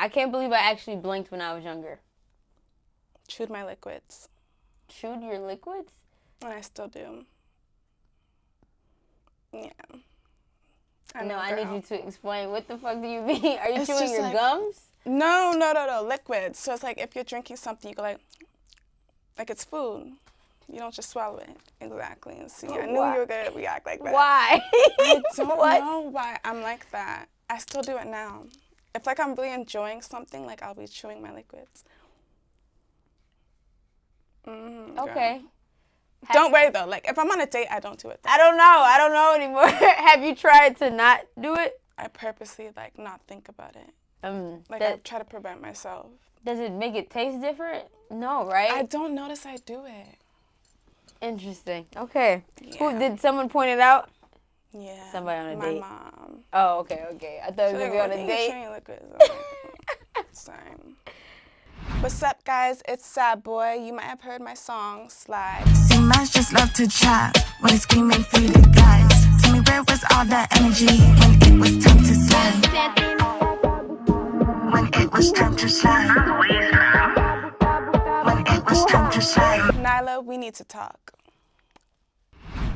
I can't believe I actually blinked when I was younger. Chewed my liquids. Chewed your liquids? And I still do. Yeah. I need you to explain. What the fuck do you mean? Are you chewing your like, gums? No, liquids. So it's like if you're drinking something, you go like it's food. You don't just swallow it. Exactly. See, I knew you were going to react like that. Why? I don't know why I'm like that. I still do it now. If like I'm really enjoying something, like I'll be chewing my liquids. Okay. Don't worry though. Like if I'm on a date, I don't do it. I don't know anymore. Have you tried to not do it? I purposely like not think about it. I try to prevent myself. Does it make it taste different? No, right? I don't notice I do it. Interesting. Okay. Yeah. Who did someone point it out? Yeah. Somebody on a date. My mom. Oh, okay. I thought it was gonna be on a date. Sorry. What's up, guys? It's SadBoi. You might have heard my song, Slide. See, man just love to chat when he's screaming through the guys. Tell me where was all that energy when it was time to slide? When it was time to slide. When it was time to slide. Nyla, we need to talk.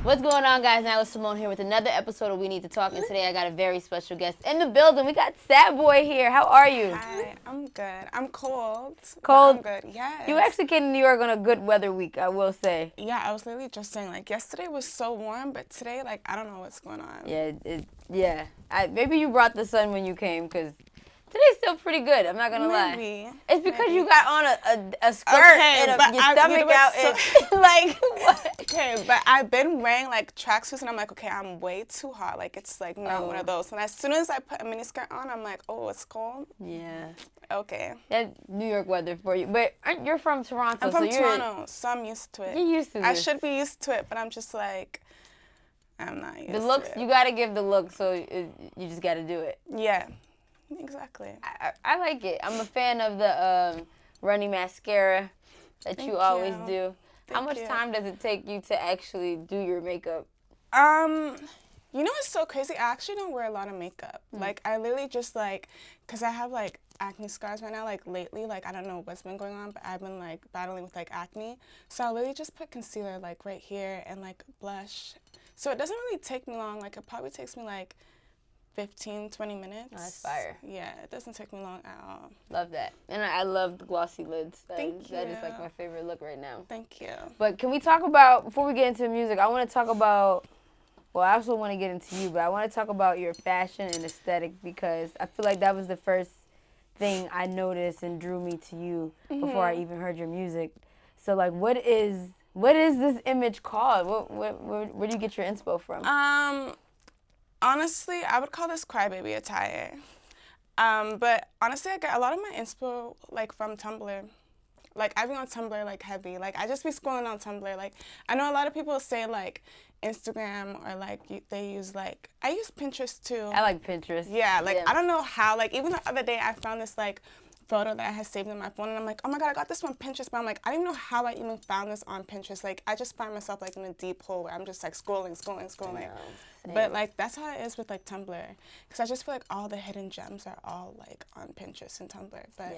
What's going on, guys? Nyla Symone here with another episode of We Need to Talk, and today I got a very special guest in the building. We got SadBoi here. How are you? Hi, I'm good. I'm cold. Cold? I'm good, yes. You actually came to New York on a good weather week, I will say. Yeah, I was literally just saying, like, yesterday was so warm, but today, like, I don't know what's going on. Yeah, maybe you brought the sun when you came, because today's still pretty good. I'm not going to lie. It's because you got on a skirt and your stomach out. And, like, what? Okay, but I've been wearing, like, tracksuits, and I'm like, okay, I'm way too hot. Like, it's, like, not one of those. And as soon as I put a miniskirt on, I'm like, oh, it's cold? Yeah. Okay. That's New York weather for you. But you're from Toronto. I'm from Toronto, so I'm used to it. You're used to this. I should be used to it, but I'm just like, I'm not used to it. The looks, you got to give the look, so you just got to do it. Yeah, exactly. I like it. I'm a fan of the runny mascara that you always do. How much time does it take you to actually do your makeup? You know what's so crazy? I actually don't wear a lot of makeup. Like, I literally just, like, because I have, like, acne scars right now, like, lately. Like, I don't know what's been going on, but I've been, like, battling with, like, acne. So I literally just put concealer, like, right here and, like, blush. So it doesn't really take me long. Like, it probably takes me, like, 15, 20 minutes. Oh, that's fire. Yeah, it doesn't take me long at all. Love that. And I love the glossy lids. Thank you. That is, like, my favorite look right now. Thank you. But can we talk about, before we get into music, I want to talk about, well, I also want to get into you, but I want to talk about your fashion and aesthetic, because I feel like that was the first thing I noticed and drew me to you before I even heard your music. So, like, what is this image called? Where do you get your inspo from? Honestly, I would call this crybaby attire. But honestly, I get a lot of my inspo, like, from Tumblr. Like, I've been on Tumblr, like, heavy. Like, I just be scrolling on Tumblr. Like, I know a lot of people say, like, Instagram or, like, they use, like, I use Pinterest, too. I like Pinterest. Yeah, like, I don't know how. Like, even the other day, I found this, like, photo that I had saved in my phone, and I'm like, oh my God, I got this on Pinterest, but I'm like, I don't even know how I even found this on Pinterest. Like, I just find myself, like, in a deep hole where I'm just, like, scrolling. But, like, that's how it is with, like, Tumblr. Because I just feel like all the hidden gems are all, like, on Pinterest and Tumblr. But,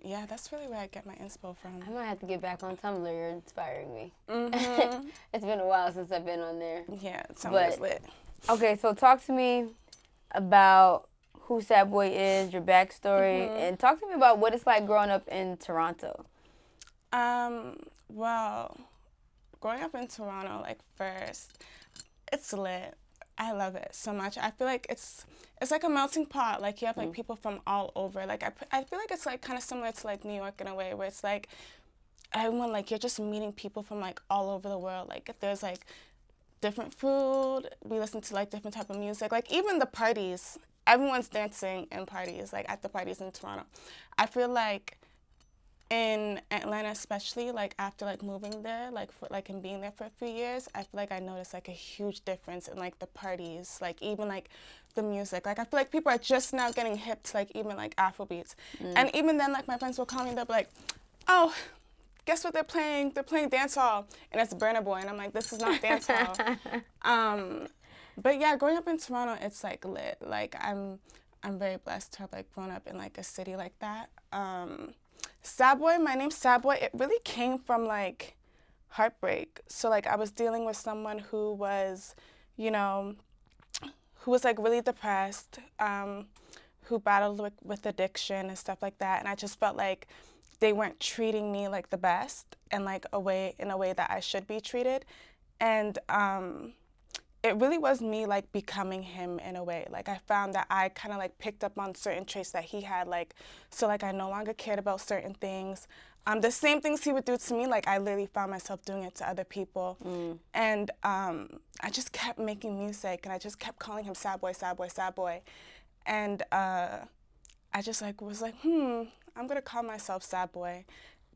yeah, that's really where I get my inspo from. I might have to get back on Tumblr. You're inspiring me. It's been a while since I've been on there. Yeah, Tumblr is lit. Okay, so talk to me about who SadBoi is, your backstory, and talk to me about what it's like growing up in Toronto. Well, growing up in Toronto, like, first, it's lit. I love it so much. I feel like it's like a melting pot. Like, you have, like, people from all over. Like, I feel like it's, like, kind of similar to, like, New York in a way, where it's, like, everyone, like, you're just meeting people from, like, all over the world. Like, if there's, like, different food, we listen to, like, different type of music. Like, even the parties, everyone's dancing in parties, like, at the parties in Toronto. I feel like in Atlanta especially, like, after, like, moving there, like, and being there for a few years, I feel like I noticed, like, a huge difference in, like, the parties, like, even, like, the music. Like, I feel like people are just now getting hip to, like, even, like, Afrobeats. And even then, like, my friends will call me, they'll be like, oh, guess what they're playing? They're playing dancehall, and it's Burna Boy, and I'm like, this is not dancehall. But yeah, growing up in Toronto, it's, like, lit. Like, I'm I'm very blessed to have like grown up in like a city like that. SadBoi, my name's SadBoi, it really came from like heartbreak. So like I was dealing with someone who was, you know, who was like really depressed, who battled with addiction and stuff like that. And I just felt like they weren't treating me like the best and like in a way that I should be treated. And it really was me like becoming him in a way. Like I found that I kind of like picked up on certain traits that he had, like, so like I no longer cared about certain things. The same things he would do to me, like I literally found myself doing it to other people. And I just kept making music and I just kept calling him SadBoi, SadBoi, SadBoi. And I just like was like, I'm gonna call myself SadBoi.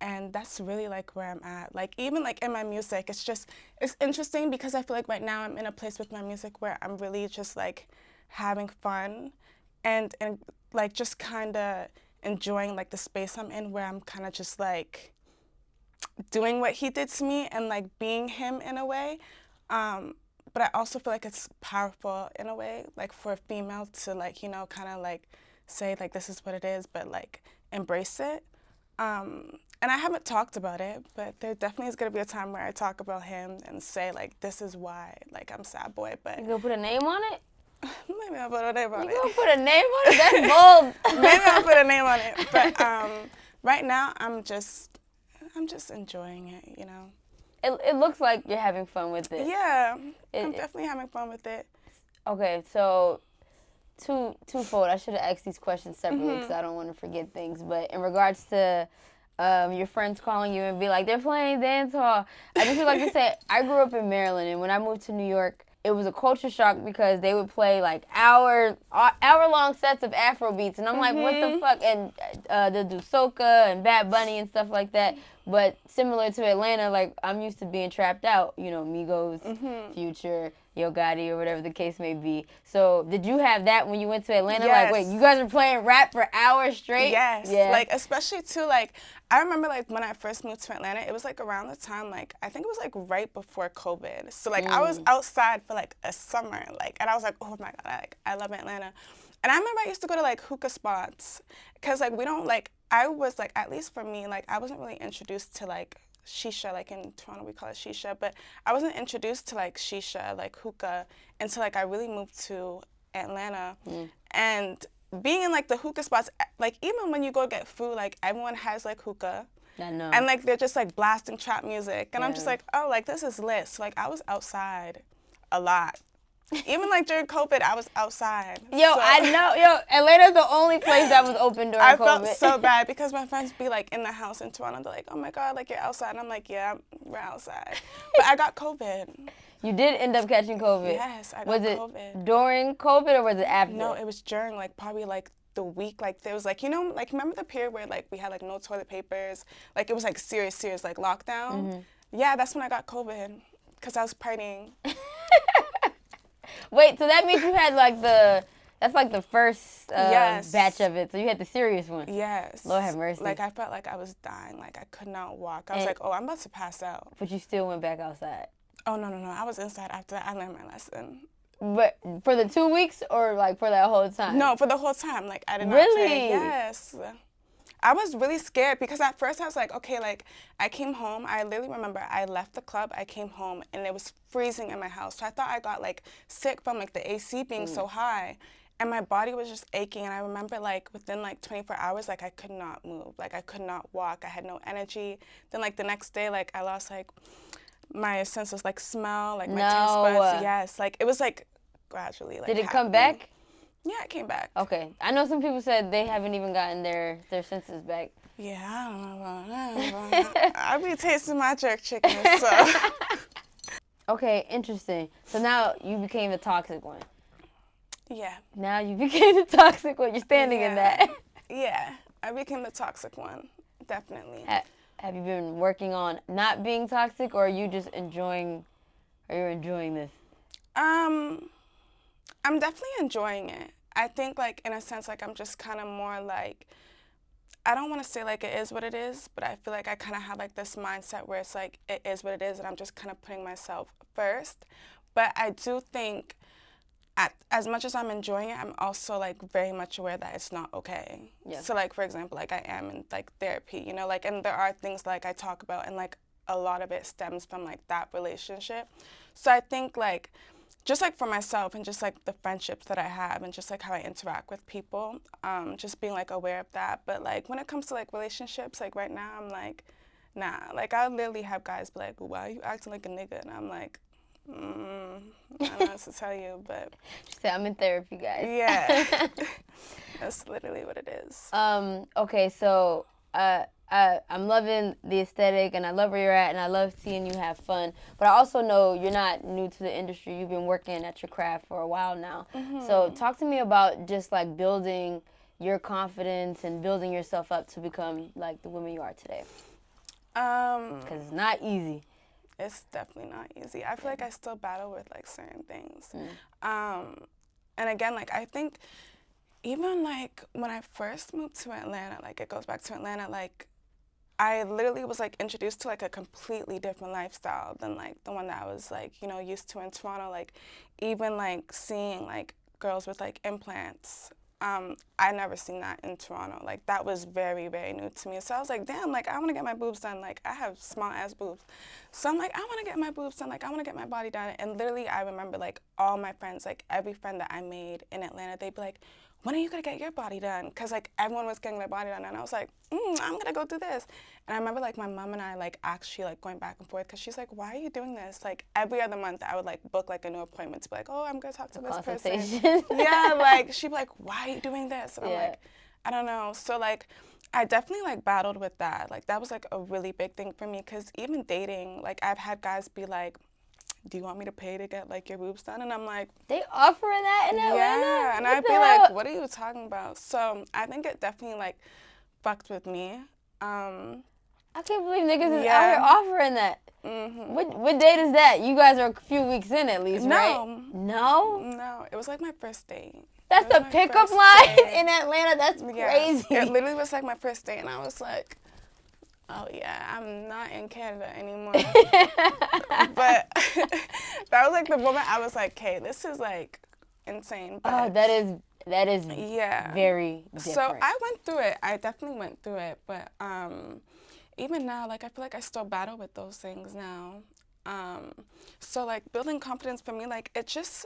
And that's really like where I'm at. Like even like in my music, it's interesting because I feel like right now I'm in a place with my music where I'm really just like having fun and like just kind of enjoying like the space I'm in where I'm kind of just like doing what he did to me and like being him in a way. But I also feel like it's powerful in a way, like for a female to like, you know, kind of like say like this is what it is, but like embrace it. And I haven't talked about it, but there definitely is going to be a time where I talk about him and say, like, this is why, like, I'm SadBoi, but... You gonna put a name on it? Maybe I'll put a name on it. You gonna put a name on it? That's bold. Maybe I'll put a name on it. But right now, I'm just enjoying it, you know? It looks like you're having fun with it. Yeah, I'm definitely having fun with it. Okay, so twofold. I should have asked these questions separately because I don't want to forget things. But in regards to your friends calling you and be like, they're playing dance hall, I just would like to say, I grew up in Maryland, and when I moved to New York, it was a culture shock because they would play like hour-long sets of Afro beats, and I'm like, what the fuck? And they'll do soca and Bad Bunny and stuff like that. But similar to Atlanta, like I'm used to being trapped out, you know, Migos, Future, Yo Gotti, or whatever the case may be. So did you have that when you went to Atlanta? Yes. Like, wait, you guys are playing rap for hours straight? Yes. Yeah. Like, especially too, like, I remember, like, when I first moved to Atlanta, it was, like, around the time, like, I think it was, like, right before COVID. So, like, I was outside for, like, a summer, like, and I was like, oh, my God, I love Atlanta. And I remember I used to go to, like, hookah spots because, like, we don't, like, I was, like, at least for me, like, I wasn't really introduced to, like, shisha, like in Toronto we call it shisha, but I wasn't introduced to like shisha, like hookah, until like I really moved to Atlanta. And being in like the hookah spots, like even when you go get food, like everyone has like hookah. I know. And like they're just like blasting trap music. And I'm just like, oh, like this is lit. So like I was outside a lot. Even like during COVID, I was outside. I know. Atlanta's the only place that was open during COVID. I felt so bad because my friends be like in the house in Toronto. They're like, oh my God, like you're outside. And I'm like, yeah, we're outside. But I got COVID. You did end up catching COVID. Yes, I got COVID. Was it during COVID or was it after? No, it was during like probably like the week. Like there was like, you know, like remember the period where like we had like no toilet papers? Like it was like serious like lockdown. Yeah, that's when I got COVID because I was partying. Wait, so that means you had like that's like the first batch of it. So you had the serious one. Yes. Lord have mercy. Like I felt like I was dying. Like I could not walk. I was like, oh, I'm about to pass out. But you still went back outside. Oh, no. I was inside after that. I learned my lesson. But for the 2 weeks or like for that whole time? No, for the whole time. Like I did not Really? play. Yes. I was really scared because at first I was like, okay, like I came home. I literally remember I left the club. I came home and it was freezing in my house. So I thought I got like sick from like the AC being so high. And my body was just aching. And I remember like within like 24 hours, like I could not move. Like I could not walk. I had no energy. Then like the next day, like I lost like my sense of like smell, like my taste buds. Yes. Like it was like gradually like Did it come back? Yeah, it came back. Okay. I know some people said they haven't even gotten their senses back. Yeah, I don't know about that. I be tasting my jerk chicken, so. Okay, interesting. So now you became the toxic one. Yeah. Now you became the toxic one. You're standing in that. Yeah, I became the toxic one, definitely. Have you been working on not being toxic, or are you just enjoying this? I'm definitely enjoying it. I think, like, in a sense, like, I'm just kind of more, like, I don't want to say, like, it is what it is, but I feel like I kind of have, like, this mindset where it's, like, it is what it is, and I'm just kind of putting myself first. But I do think as much as I'm enjoying it, I'm also like very much aware that it's not okay. Yeah. So like, for example, like I am in like therapy, you know, like, and there are things like I talk about, and like a lot of it stems from like that relationship. So I think like, just like for myself and just like the friendships that I have and just like how I interact with people, just being like aware of that. But like when it comes to like relationships, like right now I'm like, nah. Like I literally have guys be like, why are you acting like a nigga? And I'm like, I don't know what to tell you, but She said, I'm in therapy, guys. yeah, that's literally what it is. Okay, so I'm loving the aesthetic, and I love where you're at, and I love seeing you have fun. But I also know you're not new to the industry. You've been working at your craft for a while now. So talk to me about just like building your confidence and building yourself up to become like the woman you are today. Because it's not easy. It's definitely not easy. I feel like I still battle with like certain things. And again, like I think even like when I first moved to Atlanta, like it goes back to Atlanta, like I literally was like introduced to like a completely different lifestyle than like the one that I was like, you know, used to in Toronto. Like even like seeing like girls with like implants. I never seen that in Toronto. Like that was very, very new to me. So I was like, damn, like I want to get my boobs done. Like I have small ass boobs. So I'm like, I want to get my boobs done. Like I want to get my body done. And literally I remember like all my friends, like every friend that I made in Atlanta, they'd be like, when are you going to get your body done? Because like everyone was getting their body done. And I was like, I'm going to go do this. And I remember like my mom and I like actually like going back and forth because she's like, why are you doing this? Like every other month I would like book like a new appointment to be like, oh, I'm going to talk to this person. Yeah, like she'd be like, why are you doing this? And I'm like, I don't know. So like I definitely like battled with that. Like that was like a really big thing for me because even dating, like I've had guys be like, do you want me to pay to get like your boobs done? And I'm like, they offering that in Atlanta? Yeah, and I'd be like, what are you talking about? So I think it definitely like fucked with me. I can't believe niggas is out here offering that. What date is that? You guys are a few weeks in at least, right? No, it was like my first date. That's the pickup line in Atlanta? That's crazy. It literally was like my first date, and I was like, oh yeah, I'm not in Canada anymore. But that was like the moment I was like, okay, this is like insane. But that is very different. So I went through it. I definitely went through it. But even now, like I feel like I still battle with those things now. So like building confidence for me, like it just,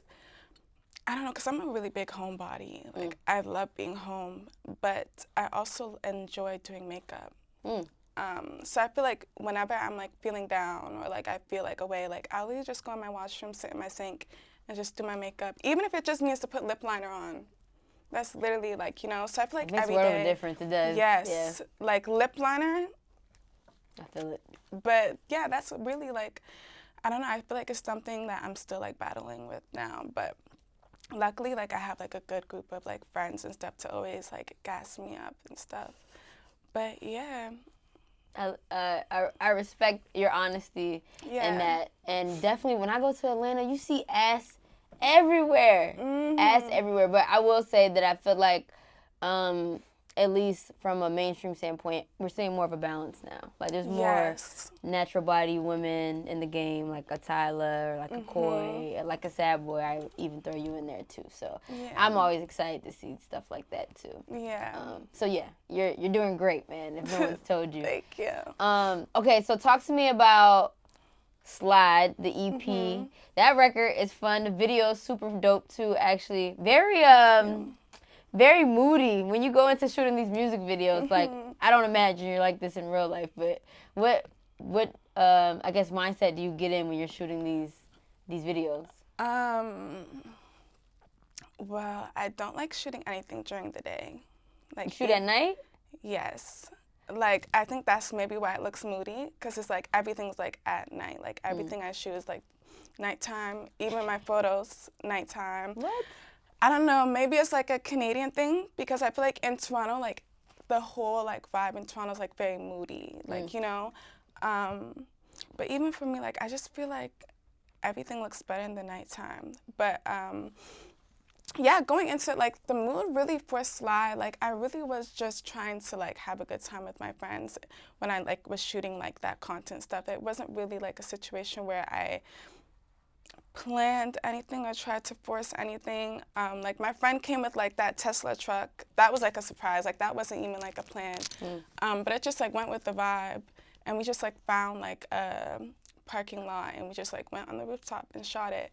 I don't know, because I'm a really big homebody. Like I love being home, but I also enjoy doing makeup. So I feel like whenever I'm like feeling down or like I feel like away, like I'll either just go in my washroom, sit in my sink, and just do my makeup. Even if it just means to put lip liner on. That's literally like, you know, so I feel like every day. It makes a world of difference, it does. Yes, like lip liner. I feel it. But yeah, that's really like, I don't know, I feel like it's something that I'm still like battling with now. But luckily, like I have like a good group of like friends and stuff to always like gas me up and stuff. But yeah. I respect your honesty in that. And definitely when I go to Atlanta, you see ass everywhere. Ass everywhere. But I will say that I feel like, at least from a mainstream standpoint, we're seeing more of a balance now. Like there's more natural body women in the game, like a Tyla or like a Koi, like a SadBoi. I even throw you in there too. So I'm always excited to see stuff like that too. Yeah. So yeah, you're doing great, man. If no one's told you. Thank you. Okay, so talk to me about Slide, the EP. That record is fun. The video is super dope too. Actually, very moody when you go into shooting these music videos. Like I don't imagine you're like this in real life, but what I guess mindset do you get in when you're shooting these videos? Well, I don't like shooting anything during the day. Like you shoot at night? Yes. Like I think that's maybe why it looks moody, because it's like everything's like at night. Like everything I shoot is like nighttime. Even my photos, nighttime. What? I don't know, maybe it's like a Canadian thing, because I feel like in Toronto, like the whole like vibe in Toronto is like very moody, like, you know. But even for me, like I just feel like everything looks better in the nighttime. But yeah, going into it, like the mood really for Slide, like I really was just trying to like have a good time with my friends when I like was shooting like that content stuff. It wasn't really like a situation where I planned anything or tried to force anything. Like my friend came with like that Tesla truck. That was like a surprise. Like that wasn't even like a plan. But it just like went with the vibe. And we just like found like a parking lot and we just like went on the rooftop and shot it.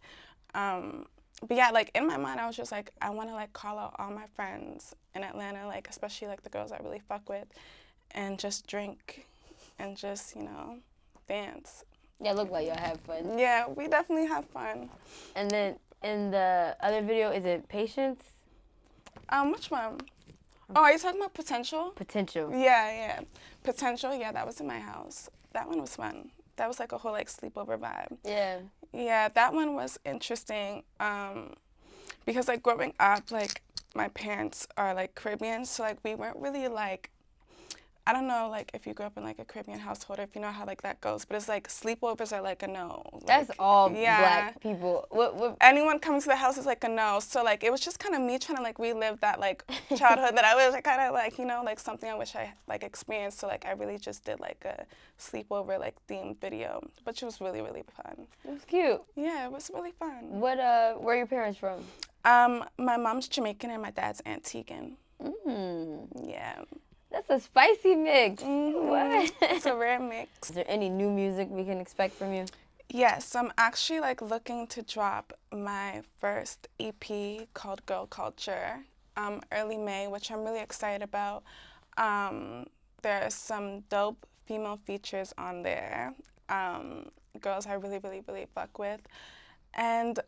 But yeah, like in my mind, I was just like, I want to like call out all my friends in Atlanta, like especially like the girls I really fuck with, and just drink and just, you know, dance. Yeah, look like y'all have fun. Yeah, we definitely have fun. And then in the other video, is it Patience? Which one? Oh, are you talking about Potential? Potential. Yeah. Potential, yeah, that was in my house. That one was fun. That was like a whole like sleepover vibe. Yeah. Yeah, that one was interesting because like growing up, like my parents are like Caribbean, so like we weren't really like, I don't know like if you grew up in like a Caribbean household or if you know how like that goes, but it's like sleepovers are like a no. That's like, all black people. What? Anyone coming to the house is like a no. So like it was just kind of me trying to like relive that like childhood that I wish I kind of like, you know, like something I wish I like experienced. So like I really just did like a sleepover like themed video, which was really, really fun. It was cute. Yeah, it was really fun. What? Where are your parents from? My mom's Jamaican and my dad's Antiguan. Yeah. That's a spicy mix. What? It's a rare mix. Is there any new music we can expect from you? Yes, I'm actually like looking to drop my first EP called Girl Culture early May, which I'm really excited about. There are some dope female features on there. Girls I really, really, really fuck with. And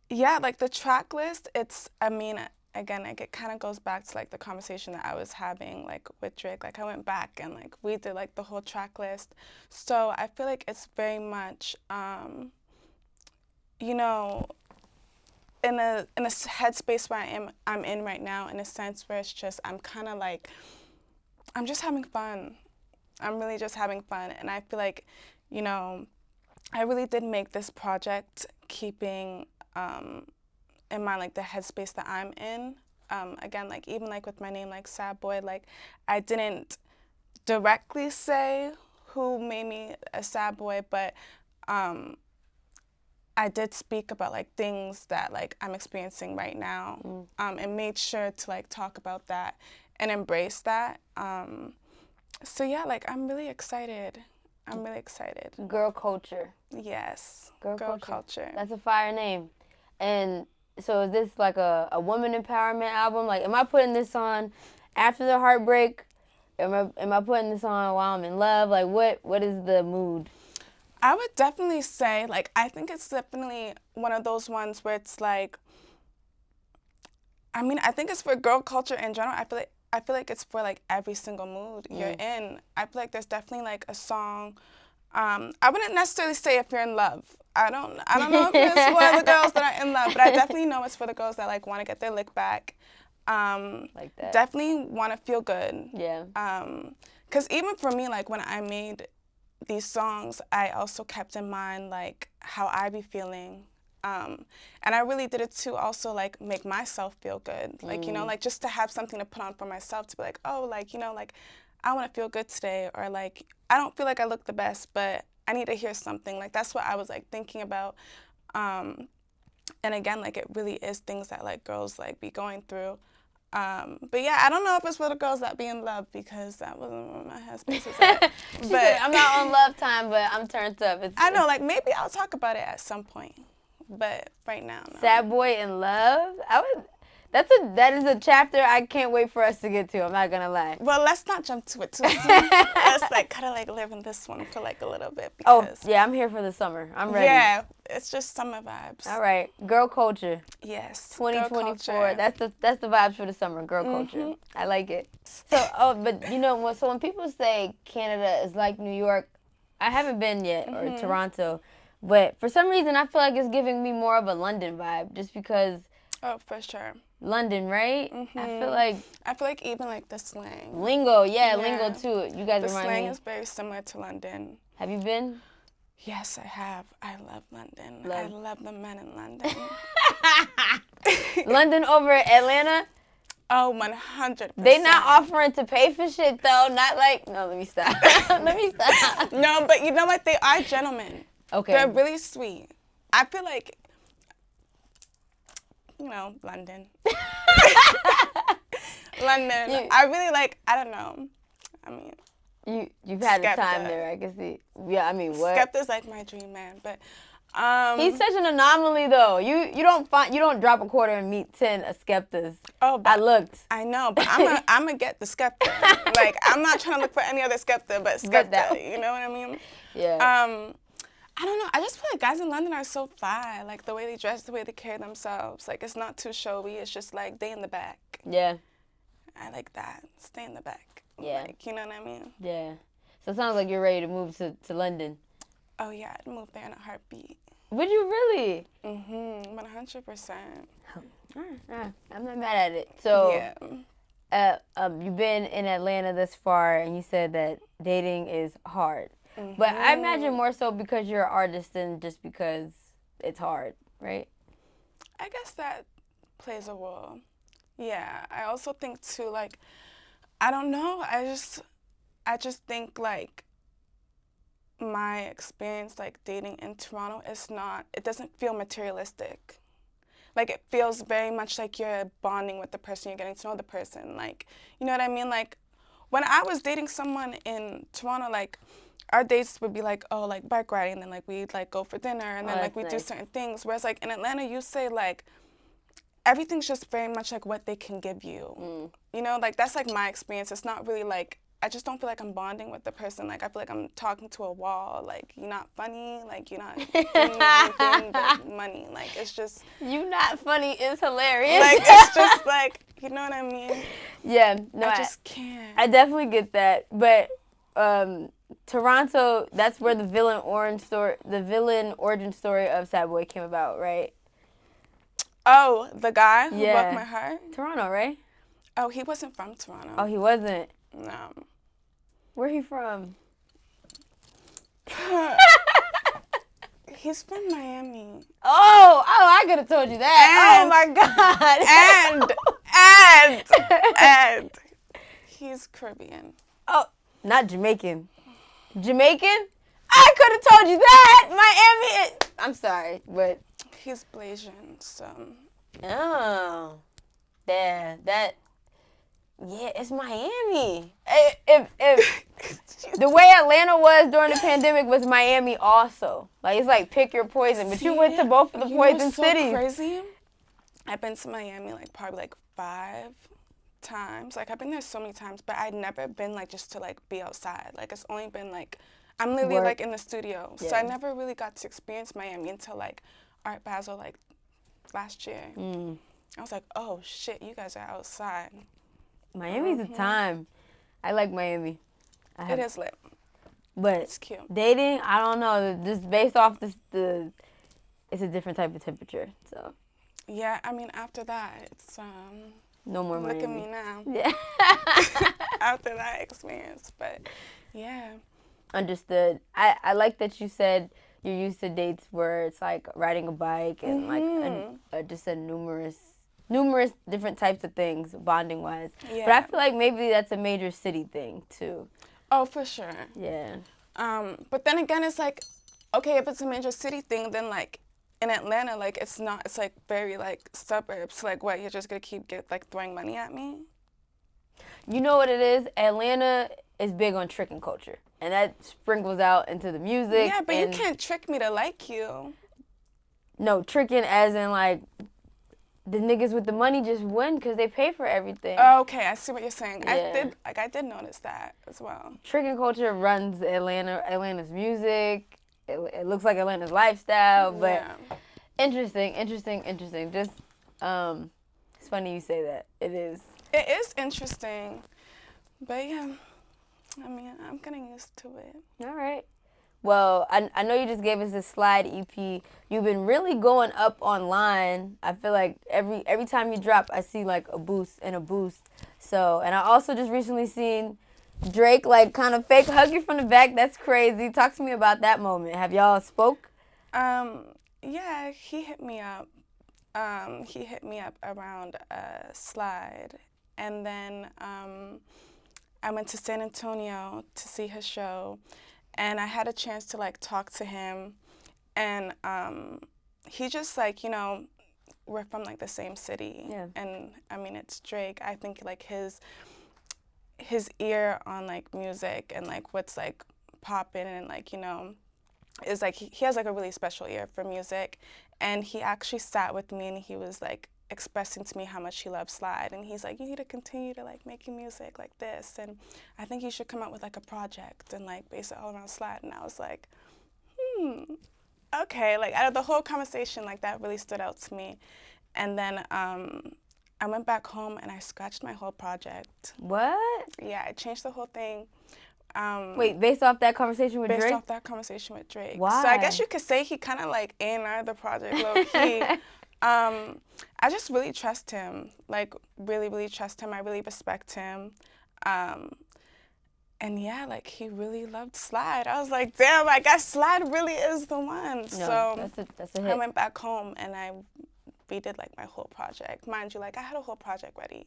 yeah, like the track list, again, like it kind of goes back to like the conversation that I was having like with Drake. Like I went back and like we did like the whole track list. So I feel like it's very much, you know, in a headspace where I'm in right now, in a sense where it's just I'm kind of like I'm just having fun. I'm really just having fun, and I feel like, you know, I really did make this project keeping in mind like the headspace that I'm in. Again, like even like with my name like SadBoi, like I didn't directly say who made me a sad boy, but I did speak about like things that like I'm experiencing right now, and made sure to like talk about that and embrace that. So yeah, like I'm really excited. I'm really excited. Girl Culture. Yes. Girl Culture. That's a fire name. And so is this like a woman empowerment album? Like, am I putting this on after the heartbreak? Am I putting this on while I'm in love? Like, what is the mood? I would definitely say, like, I think it's definitely one of those ones where it's like, I mean, I think it's for girl culture in general. I feel like it's for like every single mood you're in. I feel like there's definitely like a song. I wouldn't necessarily say if you're in love. I don't know if it's for the girls that are in love, but I definitely know it's for the girls that like want to get their lick back. Like that. Definitely want to feel good. Yeah. 'Cause even for me, like when I made these songs, I also kept in mind like how I be feeling. And I really did it to also like make myself feel good. Like, you know, like just to have something to put on for myself to be like, oh, like, you know, like I want to feel good today, or like I don't feel like I look the best, but I need to hear something. Like that's what I was like thinking about. And again, like it really is things that like girls like be going through. But yeah, I don't know if it's for the girls that be in love, because that wasn't where my headspace was at. She said, I'm not on love time, but I'm turned up. I know, like maybe I'll talk about it at some point, but right now, no. SadBoi in love? That is a chapter I can't wait for us to get to. I'm not gonna lie. Well, let's not jump to it too soon. Let's like kind of like live in this one for like a little bit. Because, yeah, I'm here for the summer. I'm ready. Yeah, it's just summer vibes. All right, girl culture. Yes. 2024. That's the vibes for the summer. Girl culture. I like it. So, but you know, so when people say Canada is like New York, I haven't been yet, or Toronto, but for some reason I feel like it's giving me more of a London vibe, just because. Oh, for sure. London, right? I feel like even like the slang. Lingo, lingo too. You guys remind me. The slang is very similar to London. Have you been? Yes, I have. I love London. I love the men in London. London over Atlanta? Oh, 100%. They not offering to pay for shit though. Not like, no, let me stop. Let me stop. No, but you know what? They are gentlemen. Okay. They're really sweet. I feel like, you know, London. London. I really like, I don't know. I mean, you've had a Skepta. time there, I can see. Yeah, I mean, what? Skepta's like my dream man, but He's such an anomaly, though. You don't drop a quarter and meet 10 Skeptas. Oh, but I looked. I know, but I'm gonna get the Skepta. Like, I'm not trying to look for any other Skepta, but Skepta. You know what I mean? Yeah. I don't know. I just feel like guys in London are so fly. Like, the way they dress, the way they carry themselves. Like, it's not too showy. It's just like they in the back. Yeah. I like that. Stay in the back. Yeah. Like, you know what I mean? Yeah. So it sounds like you're ready to move to London. Oh yeah, I'd move there in a heartbeat. Would you really? 100%. I'm not mad at it. So, Yeah. you've been in Atlanta this far, and you said that dating is hard. But I imagine more so because you're an artist than just because it's hard, right? I guess that plays a role. Yeah. I also think too, like, I don't know. I just think like my experience like dating in Toronto is not, it doesn't feel materialistic. Like, it feels very much like you're bonding with the person, you're getting to know the person. Like, you know what I mean? Like, when I was dating someone in Toronto, like, our dates would be like, oh, like bike riding, and then like we'd like go for dinner, and then like we'd do certain things. Whereas like in Atlanta, you say like, everything's just very much like what they can give you. You know, like that's like my experience. It's not really like, I just don't feel like I'm bonding with the person. Like, I feel like I'm talking to a wall. Like, you're not funny. Like, you're not doing anything but money. Like, it's just... You not funny is hilarious. Like, it's just like, you know what I mean? Yeah. No, I just can't. I definitely get that. But Toronto, that's where the villain origin story of SadBoi came about, right? Oh, the guy who Yeah. broke my heart? Toronto, right? Oh, he wasn't from Toronto. Oh, he wasn't? No. Where he from? He's from Miami. Oh, I could have told you that. And, oh my God. And he's Caribbean. Oh, not Jamaican. Jamaican? I could have told you that. Miami. I'm sorry, but He's Blasian, so. oh, yeah, it's Miami. If the way Atlanta was during the pandemic was Miami also. Like, it's like pick your poison. But you went to both of the poison cities. Crazy. I've been to Miami like probably like 5 times. Like, I've been there so many times, but I'd never been like just to like be outside. Like, it's only been like, I'm literally like in the studio. Yeah. So I never really got to experience Miami until like Art Basel like last year. I was like, oh shit, you guys are outside. Miami's a time. I like Miami. It is lit. But it's cute. Dating, I don't know. Just based off it's a different type of temperature. So. Yeah, I mean, after that, it's no more Miami. Look at me now. Yeah. After that experience, but yeah. Understood. I like that you said you're used to dates where it's like riding a bike and like just a numerous different types of things bonding wise. Yeah. But I feel like maybe that's a major city thing too. Oh, for sure. Yeah. But then again, it's like, okay, if it's a major city thing, then like in Atlanta, like it's not. It's like very like suburbs. Like, what, you're just gonna keep throwing money at me? You know what it is? Atlanta is big on tricking culture, and that sprinkles out into the music. Yeah, but you can't trick me to like you. No, tricking as in like the niggas with the money just win because they pay for everything. Oh, okay, I see what you're saying. Yeah. I did notice that as well. Tricking culture runs Atlanta's music. It looks like Atlanta's lifestyle, but yeah. Interesting. Just it's funny you say that. It is. It is interesting, but yeah, I mean, I'm getting used to it. All right. Well, I know you just gave us this Slide EP. You've been really going up online. I feel like every time you drop, I see like a boost. So, and I also just recently seen Drake like kind of fake hug you from the back. That's crazy. Talk to me about that moment. Have y'all spoke? Yeah, he hit me up. He hit me up around Slide, and then I went to San Antonio to see his show. And I had a chance to like talk to him, and he just like, you know, we're from like the same city. Yeah. And I mean, it's Drake. I think like his ear on like music and like what's like popping and like, you know, is like he has like a really special ear for music. And he actually sat with me and he was like expressing to me how much he loves Slide, and he's like, you need to continue to like making music like this, and I think you should come out with like a project and like base it all around Slide. And I was like, okay, like out of the whole conversation, like that really stood out to me. And then I went back home and I scratched my whole project. What? Yeah, I changed the whole thing. Wait, based off that conversation with Drake? Based off that conversation with Drake. Why? So I guess you could say he kind of like A&R'd the project low key. I just really trust him, like really, really trust him. I really respect him. And yeah, like he really loved Slide. I was like, damn, I guess Slide really is the one. No, So that's a hit. I went back home and I redid like my whole project. Mind you, like I had a whole project ready.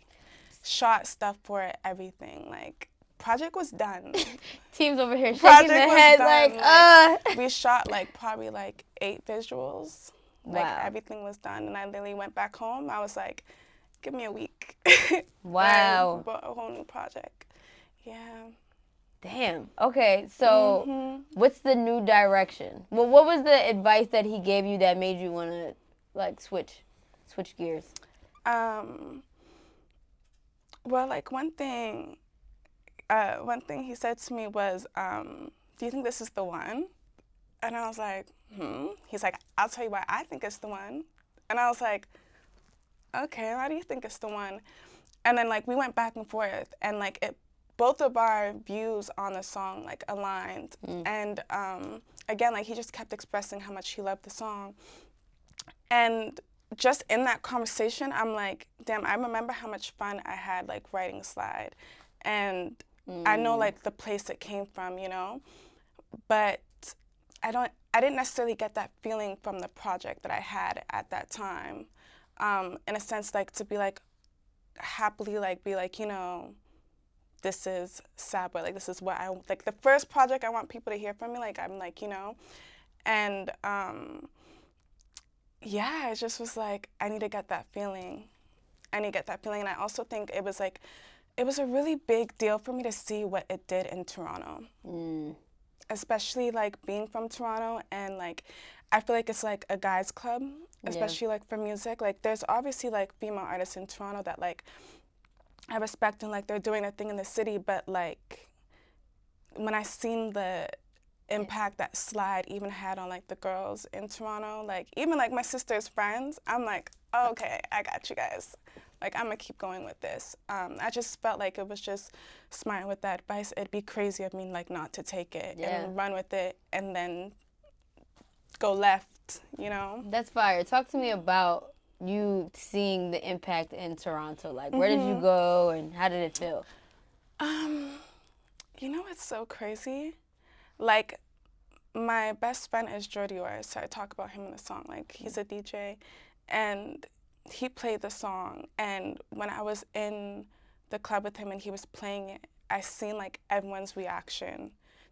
Shot stuff for it, everything. Like project was done. Team's over here shaking Project their was head done. like, We shot like probably like 8 visuals. Like Wow. everything was done, and I literally went back home. I was like, give me a week. Wow. I bought a whole new project. Yeah. Damn. Okay, so what's the new direction? Well, what was the advice that he gave you that made you want to like switch gears? Well, like one thing he said to me was, do you think this is the one? And I was like, He's like, I'll tell you why I think it's the one. And I was like, okay, why do you think it's the one? And then like we went back and forth, and like both of our views on the song like aligned. And again, like he just kept expressing how much he loved the song. And just in that conversation, I'm like, damn, I remember how much fun I had like writing Slide. And I know like the place it came from, you know? But I didn't necessarily get that feeling from the project that I had at that time. In a sense, like to be like happily like be like, you know, this is SadBoi, like this is what I like the first project I want people to hear from me, like I'm like, you know. And yeah, it just was like I need to get that feeling. And I also think it was a really big deal for me to see what it did in Toronto. Especially like being from Toronto, and like I feel like it's like a guys club, especially like for music. Like there's obviously like female artists in Toronto that like I respect and like they're doing their thing in the city, but like when I seen the impact that Slide even had on like the girls in Toronto, like even like my sister's friends, I'm like, oh, okay, I got you guys. Like, I'm gonna keep going with this. I just felt like it was just smart with that advice. It'd be crazy of me, like, not to take it and run with it and then go left, you know? That's fire. Talk to me about you seeing the impact in Toronto. Like, where did you go and how did it feel? You know what's so crazy? Like, my best friend is Jordy Orr, so I talk about him in the song. Like, he's a DJ, and he played the song, and when I was in the club with him and he was playing it, I seen like everyone's reaction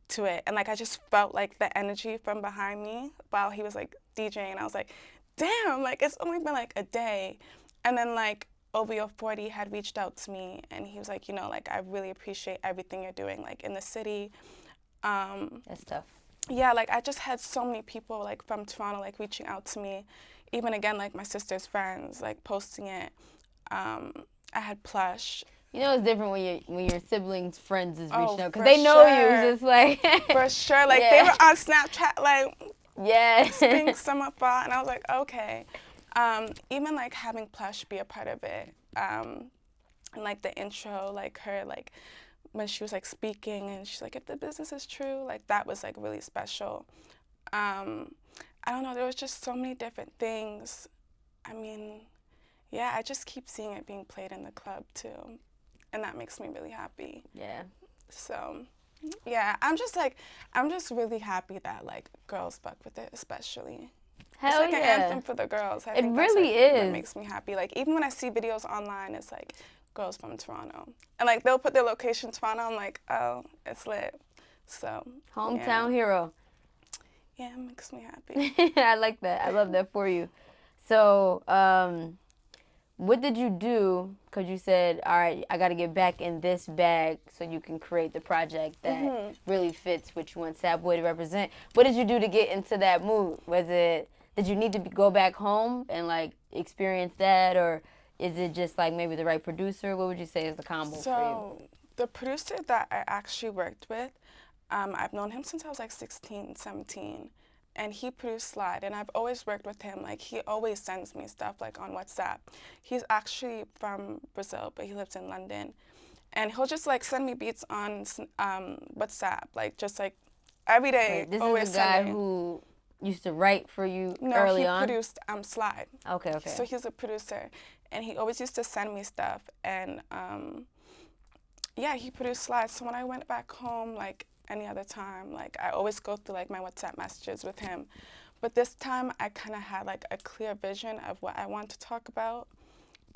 to it, and like I just felt like the energy from behind me while he was like DJing, and I was like, damn, like it's only been like a day. And then like OVO 40 had reached out to me, and he was like, you know, like I really appreciate everything you're doing like in the city. That's tough. Yeah, like I just had so many people like from Toronto like reaching out to me. Even again, like my sister's friends, like posting it. I had Plush. You know it's different when your siblings' friends is reaching out, because for they know you. sure. It's just like For sure, like they were on Snapchat, like being somewhat far, and I was like, okay. Even like having Plush be a part of it, and like the intro, like her, like when she was like speaking, and she's like, if the business is true, like that was like really special. I don't know, there was just so many different things. I mean, yeah, I just keep seeing it being played in the club too, and that makes me really happy. Yeah. So, yeah, I'm just really happy that like girls fuck with it, especially. Hell it's like an anthem for the girls. I think that's, really like, is. What makes me happy. Like even when I see videos online, it's like girls from Toronto, and like they'll put their location Toronto. I'm like, oh, it's lit. So Hometown hero. Yeah, it makes me happy. I like that. I love that for you. So, what did you do? Because you said, all right, I got to get back in this bag so you can create the project that really fits what you want SadBoi to represent. What did you do to get into that mood? Did you need to go back home and like experience that, or is it just like maybe the right producer? What would you say is the combo for you? So the producer that I actually worked with, I've known him since I was like 16, 17. And he produced Slide, and I've always worked with him. Like, he always sends me stuff, like, on WhatsApp. He's actually from Brazil, but he lives in London. And he'll just, like, send me beats on WhatsApp, like, just, like, every day. Wait, this always is the guy who used to write for you early on? No, he produced Slide. Okay. So he's a producer, and he always used to send me stuff. And, yeah, he produced Slide. So when I went back home, like, any other time, like, I always go through like my WhatsApp messages with him, but this time I kind of had like a clear vision of what I want to talk about.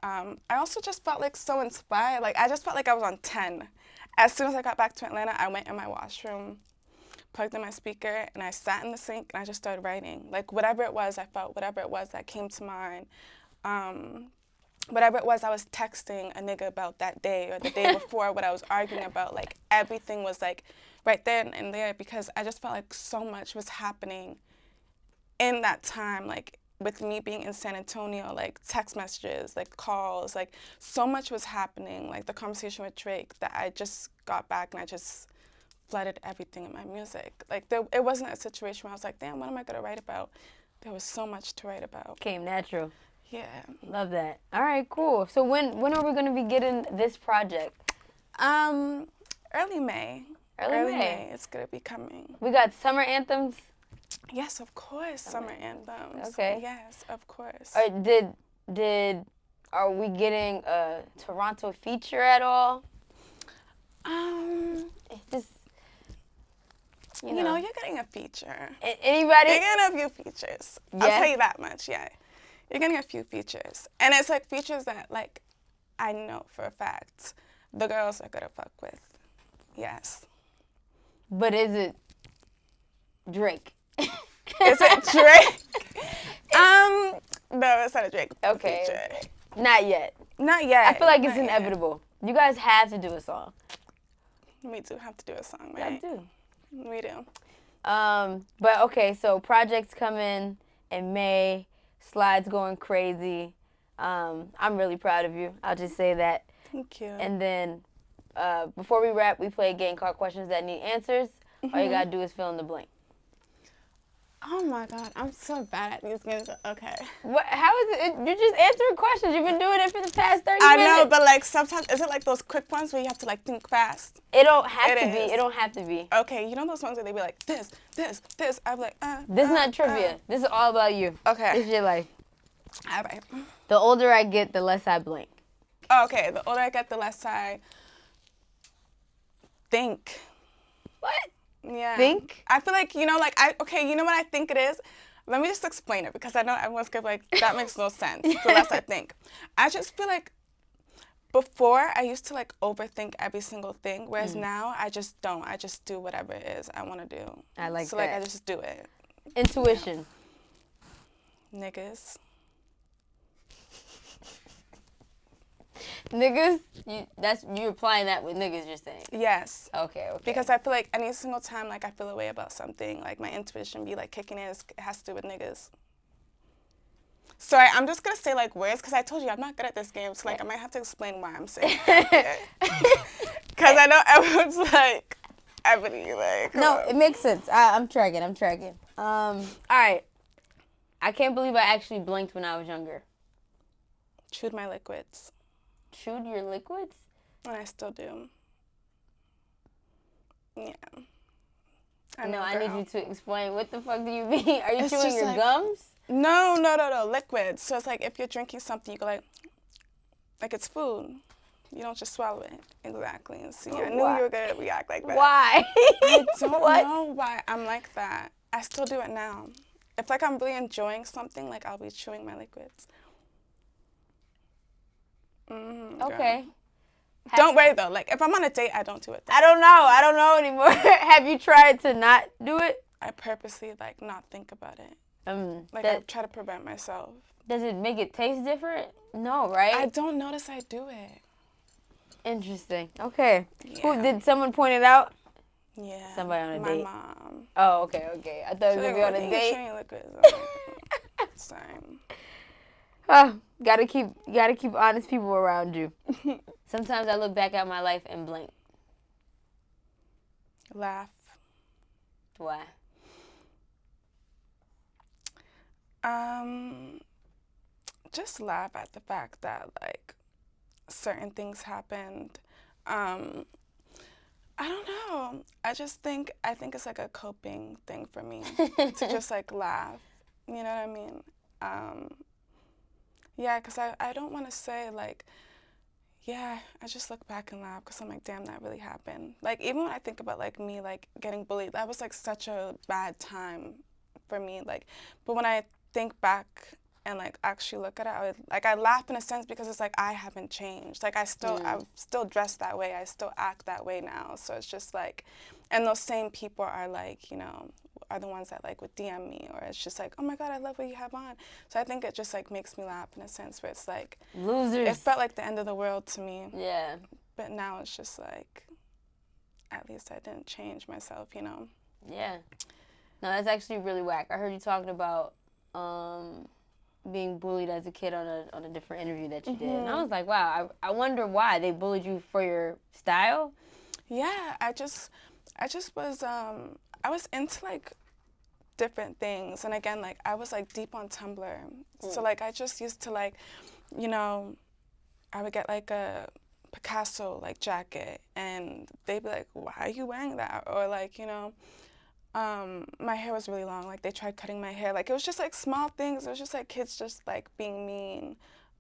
I also just felt like so inspired. Like, I just felt like I was on 10. As soon as I got back to Atlanta, I went in my washroom, plugged in my speaker, and I sat in the sink and I just started writing. Like, whatever it was I felt, whatever it was that came to mind, whatever it was I was texting a nigga about that day or the day before, what I was arguing about, like, everything was like right then and there, because I just felt like so much was happening in that time, like with me being in San Antonio, like text messages, like calls, like so much was happening, like the conversation with Drake, that I just got back and I just flooded everything in my music. Like, it wasn't a situation where I was like, damn, what am I gonna write about? There was so much to write about. Came natural. Yeah. Love that. All right, cool. So when are we gonna be getting this project? Early May. Early May. It's gonna be coming. We got summer anthems. Yes, of course, summer anthems. Okay. Yes, of course. Are we getting a Toronto feature at all? It's just, you know, you're getting a feature. Anybody? You're getting a few features. Yeah. I'll tell you that much. Yeah, you're getting a few features, and it's like features that like I know for a fact the girls are gonna fuck with. Yes. But is it Drake? Is it Drake? No, it's not a Drake Okay. feature. Not yet. Not yet. I feel like it's Not yet. inevitable. You guys have to do a song. We do have to do a song, I right? do. We do. But okay, so projects coming in May. Slide's going crazy. I'm really proud of you. I'll just say that. Thank you. And then before we wrap, we play a game called Questions That Need Answers. All you gotta do is fill in the blank. Oh my God, I'm so bad at these games. Okay. What? How is it? You're just answering questions. You've been doing it for the past 30 I minutes. know, but like sometimes, is it like those quick ones where you have to like think fast? It don't have It to is. be. It don't have to be. Okay, you know those ones where they be like this. I'm like, This is not trivia. This is all about you. Okay. This is your life. All right. The older I get, the less I blink. Okay, the older I get, the less I think. What? Yeah. Think? I feel like, you know what I think it is? Let me just explain it, because I know everyone's gonna be like, that makes no sense, the less I think. I just feel like before I used to like overthink every single thing, whereas now I just don't. I just do whatever it is I want to do. I like so that. like I just do it. Intuition. Niggas. Niggas? You applying that with niggas, you're saying? Yes. Okay. Because I feel like any single time like I feel a way about something, like my intuition be like kicking in, it has to do with niggas. Sorry, I'm just gonna say like words, because I told you I'm not good at this game, so like I might have to explain why I'm saying that. Because I know everyone's like, everybody like. No, it makes sense. I'm tracking. All right. I can't believe I actually blinked when I was younger. Chewed my liquids. Chewed your liquids? And I still do. Yeah. I need you to explain. What the fuck do you mean? Are you It's chewing just your like- gums? No, liquids. So it's like if you're drinking something, you go like it's food. You don't just swallow it. Exactly. And see, I knew Why? you were gonna react like that. Why? I don't What? know why I'm like that. I still do it now. If like I'm really enjoying something, like I'll be chewing my liquids. Okay. Don't worry though. Like if I'm on a date, I don't do it. I don't know anymore. Have you tried to not do it? I purposely like not think about it. Like that, I try to prevent myself. does it make it taste different? No, right? I don't notice I do it. Interesting. Okay. Yeah. Who did someone point it out? Yeah. Somebody on a my date. mom. Oh, okay. I thought it was gonna be on a date. You look good. I'm like, same. Gotta keep honest people around you. Sometimes I look back at my life and blank. Laugh. Why? Just laugh at the fact that like certain things happened. I don't know. I think it's like a coping thing for me to just like laugh. You know what I mean? Yeah, because I don't want to say like, yeah, I just look back and laugh because I'm like, damn, that really happened. Like even when I think about like me like getting bullied, that was like such a bad for me. Like, but when I think back and like actually look at it, I laugh in a sense because it's like I haven't changed. Like I'm still dressed that way. I still act that way now. So it's just like, and those same people are like, you know, are the ones that like would DM me, or it's just like, oh my God, I love what you have on. So I think it just like makes me laugh in a sense where it's like, losers. It felt like the end of the world to me. Yeah. But now it's just like, at least I didn't change myself, you know? Yeah. No, that's actually really whack. I heard you talking about being bullied as a kid on a different interview that you did. And I was like, wow, I wonder why they bullied you for your style. Yeah, I just was I was into like different things, and again like I was like deep on Tumblr. So like I just used to like, you know, I would get like a Picasso like jacket and they'd be like, why are you wearing that? Or like, you know, my hair was really long, like they tried cutting my hair. Like it was just like small things. It was just like kids just like being mean.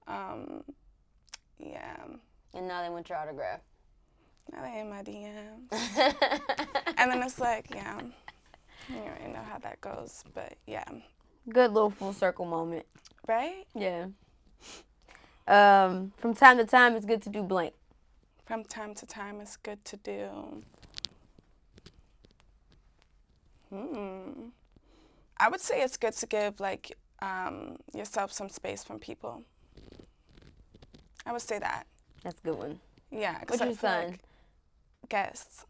Yeah. And now they want your autograph. Now they in my DMs. And then it's like, yeah, you already know how that goes, but yeah. Good little full circle moment. Right? Yeah. From time to time, it's good to do blank. From time to time, it's good to do. I would say it's good to give like yourself some space from people. I would say that. That's a good one. Yeah. What's your sign? Like, guess.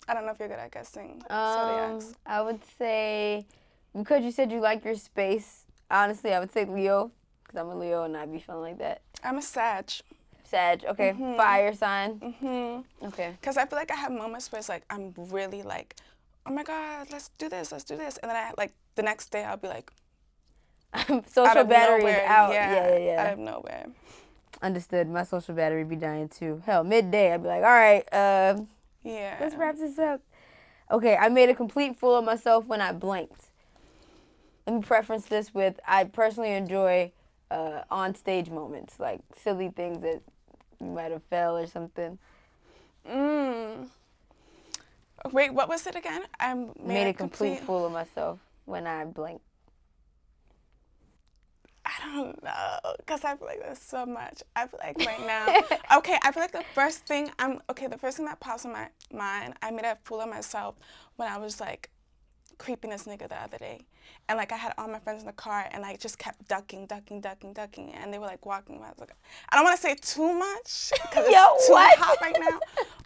I don't know if you're good at guessing. I would say, because you said you like your space, honestly, I would say Leo, because I'm a Leo and I'd be feeling like that. I'm a Sag. Sag, okay. Fire sign. Okay. Because I feel like I have moments where it's like, I'm really like, oh my God, let's do this. And then I like, the next day I'll be like, social battery is out. Yeah. Out of nowhere. Understood. My social battery be dying too. Hell, midday, I'd be like, all right, yeah, let's wrap this up. Okay, I made a complete fool of myself when I blanked. Let me preference this with, I personally enjoy on-stage moments, like silly things that you might have fell or something. Wait, what was it again? I made a complete fool of myself when I blanked. I don't know, because I feel like there's so much. I feel like right now, okay, I feel like the first thing that pops in my mind, I made a fool of myself when I was like creeping this nigga the other day. And like I had all my friends in the car and I just kept ducking. And they were like walking by. I was like, I don't want to say too much because it's too hot right now.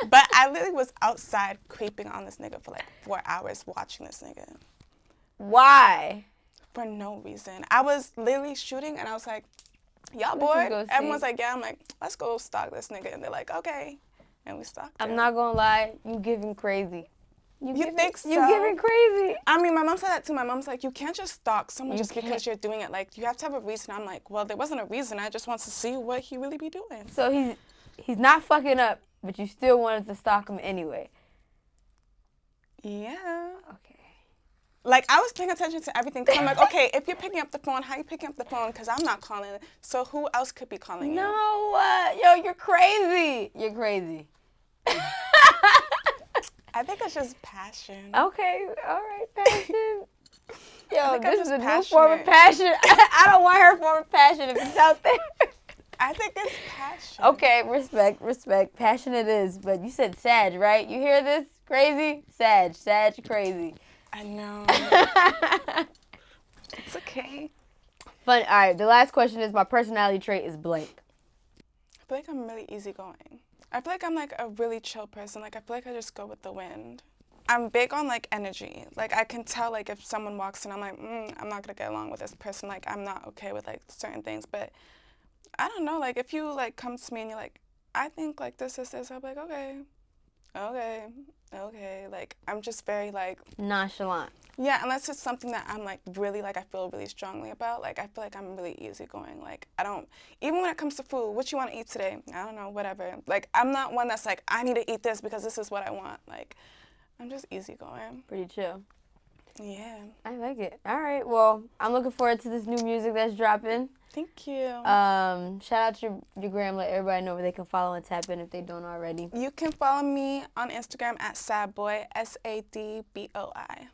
But I literally was outside creeping on this nigga for like 4 hours watching this nigga. Why? For no reason. I was literally shooting and I was like, y'all bored? Everyone's like, yeah. I'm like, let's go stalk this nigga. And they're like, okay. And we stalked him. I'm not going to lie. You giving crazy. You think so? You giving crazy. I mean, my mom said that too. My mom's like, you can't just stalk someone just because you're doing it. Like, you have to have a reason. I'm like, well, there wasn't a reason. I just want to see what he really be doing. So he's not fucking up, but you still wanted to stalk him anyway. Yeah. Okay. Like, I was paying attention to everything. Because I'm like, okay, if you're picking up the phone, how you picking up the phone? Because I'm not calling it. So who else could be calling you? No, yo, you're crazy. You're crazy. I think it's just passion. Okay, all right, passion. Yo, this is a new passionate. form of passion. I don't want her form of passion if it's out there. I think it's passion. Okay, respect. Passion it is, but you said Sag, right? You hear this? Crazy? Sag crazy. I know. It's okay. Fun. All right, the last question is my personality trait is blank. I feel like I'm really easygoing. I feel like I'm like a really chill person. Like I feel like I just go with the wind. I'm big on like energy. Like I can tell like if someone walks in, I'm like, I'm not gonna get along with this person. Like I'm not okay with like certain things. But I don't know. Like if you like come to me and you're like, I think like this. I'll be like, okay. Like I'm just very like Nonchalant. yeah. Unless it's something that I'm like really like I feel really strongly about. Like I feel like I'm really easygoing. Like I don't even when it comes to food. What you want to eat today? I don't know. Whatever. Like I'm not one that's like I need to eat this because this is what I want. Like. I'm just easygoing. Pretty chill. Yeah. I like it. All right. Well, I'm looking forward to this new music that's dropping. Thank you. Shout out to your gram. Let everybody know where they can follow and tap in if they don't already. You can follow me on Instagram at SadBoi, SADBOI.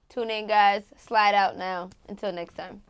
Tune in, guys. Slide out now. Until next time.